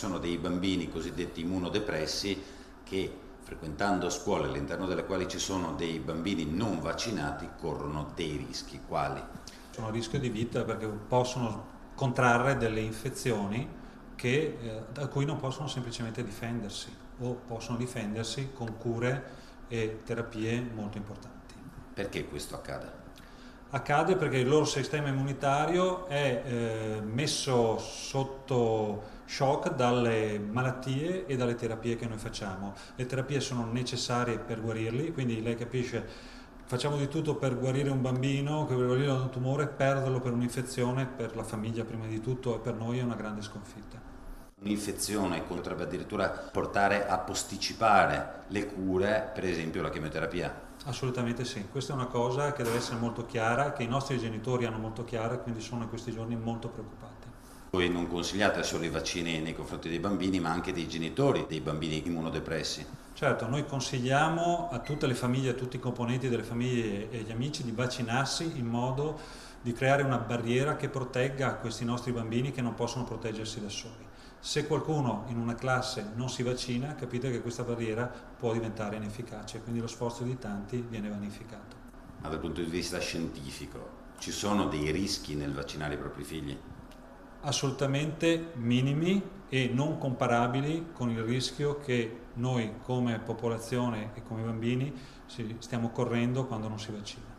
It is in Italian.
sono dei bambini cosiddetti immunodepressi che, frequentando scuole all'interno delle quali ci sono dei bambini non vaccinati, corrono dei rischi. Quali? Sono a rischio di vita perché possono contrarre delle infezioni da cui non possono semplicemente difendersi o possono difendersi con cure e terapie molto importanti. Perché questo accade? Accade perché il loro sistema immunitario è messo sotto shock dalle malattie e dalle terapie che noi facciamo. Le terapie sono necessarie per guarirli, quindi lei capisce, facciamo di tutto per guarire un bambino, per guarire da un tumore, perderlo per un'infezione, per la famiglia prima di tutto e per noi è una grande sconfitta. Un'infezione potrebbe addirittura portare a posticipare le cure, per esempio la chemioterapia. Assolutamente sì, questa è una cosa che deve essere molto chiara, che i nostri genitori hanno molto chiara e quindi sono in questi giorni molto preoccupati. Voi non consigliate solo i vaccini nei confronti dei bambini, ma anche dei genitori dei bambini immunodepressi. Certo, noi consigliamo a tutte le famiglie, a tutti i componenti delle famiglie e agli amici di vaccinarsi in modo di creare una barriera che protegga questi nostri bambini che non possono proteggersi da soli. Se qualcuno in una classe non si vaccina, capite che questa barriera può diventare inefficace, quindi lo sforzo di tanti viene vanificato. Ma dal punto di vista scientifico, ci sono dei rischi nel vaccinare i propri figli? Assolutamente minimi e non comparabili con il rischio che noi come popolazione e come bambini stiamo correndo quando non si vaccina.